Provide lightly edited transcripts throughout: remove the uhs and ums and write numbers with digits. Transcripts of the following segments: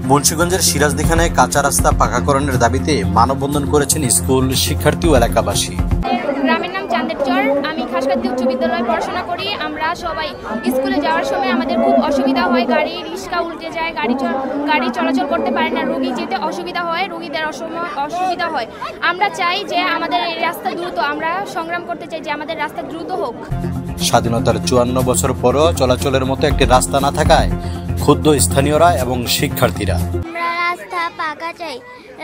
মুন্সিগঞ্জের সিরাজদিখানায় কাঁচা রাস্তা পাকাকরণের দাবিতে মানববন্ধন করেছেন স্কুল শিক্ষার্থী ও এলাকাবাসী। গ্রামের নাম চাঁদের চর। আমি খাসকান্দি উচ্চ বিদ্যালয়ে পড়াশোনা করি। আমরা সবাই স্কুলে যাওয়ার সময় আমাদের খুব অসুবিধা হয়, গাড়ি রিক্সা উল্টে যায়, গাড়ি চলাচল করতে পারে না, রোগী যেতে অসুবিধা হয়, রোগীদের অসুবিধা হয়। আমরা চাই যে আমাদের এই রাস্তা দ্রুত, আমরা সংগ্রাম করতে চাই যে আমাদের রাস্তা দ্রুত হোক। স্বাধীনতার 54 বছর পরও চলাচলের মতো একটি রাস্তা না থাকায় ক্ষুব্ধ স্থানীয়রা এবং শিক্ষার্থীরা। আমরা রাস্তা পাকা চাই,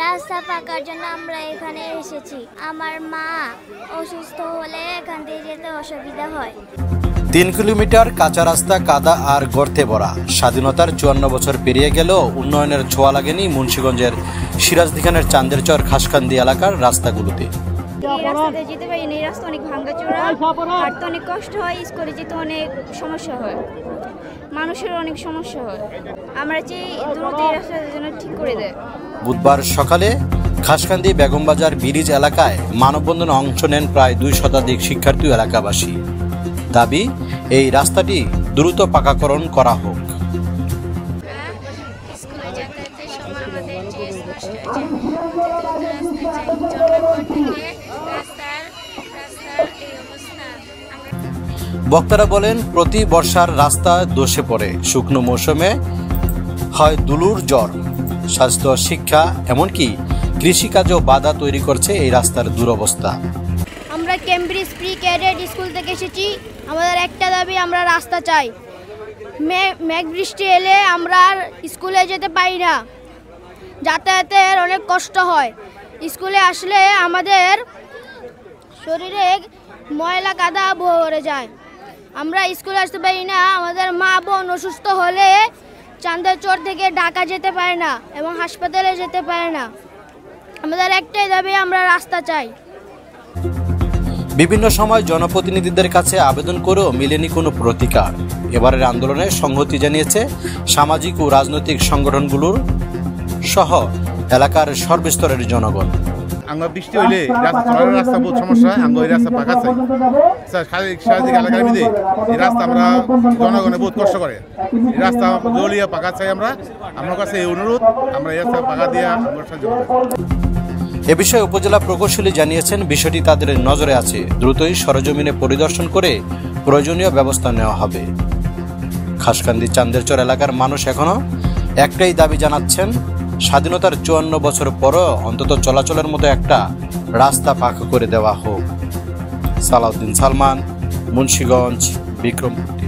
রাস্তা পাকার জন্য আমরা এখানে এসেছি। আমার মা অসুস্থ হলে এখান থেকে যেতে অসুবিধা হয়। 3 কিলোমিটার কাঁচা রাস্তা কাদা আর গর্তে ভরা। স্বাধীনতার 54 বছর পেরিয়ে গেলেও উন্নয়নের ছোঁয়া লাগেনি মুন্সিগঞ্জের সিরাজদিখানের চাঁদের চর খাসকান্দি এলাকার রাস্তাগুলোতে। এই রাস্তাতে যেতে পারি না, এই রাস্তা অনেক ভাঙ্গাচোরা, হাঁটতে অনেক কষ্ট হয়, স্কুলে যেতে অনেক সমস্যা হয়, মানুষের অনেক সমস্যা হয়। আমরা চাই দ্রুত এই রাস্তাটা যেন ঠিক করে দেয়। বুধবার সকালে খাসকান্দি বেগমবাজার ব্রিজ এলাকায় মানববন্ধনে অংশ নেন প্রায় 2 শতাধিক শিক্ষার্থী ও এলাকাবাসী। দাবি, এই রাস্তাটি দ্রুত পাকাকরণ করা হোক। স্কুলে যাতায়াতের সময় আমাদের যে বক্তারা বলেন, প্রতি বর্ষার রাস্তা ধসে পড়ে, শুকনো মৌসুমে হয় দুলুর জ্বর, স্বাস্থ্য, শিক্ষা, এমনকি কৃষিকাজও বাধা তৈরি করছে এই রাস্তার দুরবস্থা। আমরা কেমব্রিজ প্রি ক্যাডেট স্কুল থেকে এসেছি। আমাদের একটা দাবি, আমরা রাস্তা চাই। মেঘ বৃষ্টি এলে আমরা স্কুলে যেতে পারি না, যাতায়াতের অনেক কষ্ট হয়। স্কুলে আসলে আমাদের শরীরে ময়লা কাদা ভরে যায়, আমরা স্কুলে আসতে পারি না। আমাদের মা বোন অসুস্থ হলে চাঁদের চর থেকে ঢাকা যেতে পারে না এবং হাসপাতালে যেতে পারে না। আমাদের একটাই দাবি, আমরা রাস্তা চাই। বিভিন্ন সময় জনপ্রতিনিধিদের কাছে আবেদন করেও মেলেনি কোনো প্রতিকার। এবারের আন্দোলনে সংহতি জানিয়েছে সামাজিক ও রাজনৈতিক সংগঠনগুলোর সহ এলাকার সর্বস্তরের জনগণ। আঙ্গ বৃষ্টি হইলে রাস্তা বহুত সমস্যা, আঙ্গ এই রাস্তা পাকা চাই। সারাদিক এলাকার মধ্যে এই রাস্তা আমরা জনগণে বহুত কষ্ট করে, এই রাস্তা জলিয়া পাকা চাই। আমার কাছে এই অনুরোধ, আমরা এই রাস্তা পাকা দিয়ে আমরা সাহায্য করব। এ বিষয়ে উপজেলা প্রকৌশলী জানিয়েছেন, বিষয়টি তাদের নজরে আছে, দ্রুতই সরেজমিনে পরিদর্শন করে প্রয়োজনীয় ব্যবস্থা নেওয়া হবে। খাসকান্দি চাঁদের চর এলাকার মানুষ এখনো একটাই দাবি জানাচ্ছেন, স্বাধীনতার 54 বছর পরও অন্তত চলাচলের মতো একটা রাস্তা পাকা করে দেওয়া হোক। সালাউদ্দিন সালমান, মুন্সিগঞ্জ, বিক্রমপুর।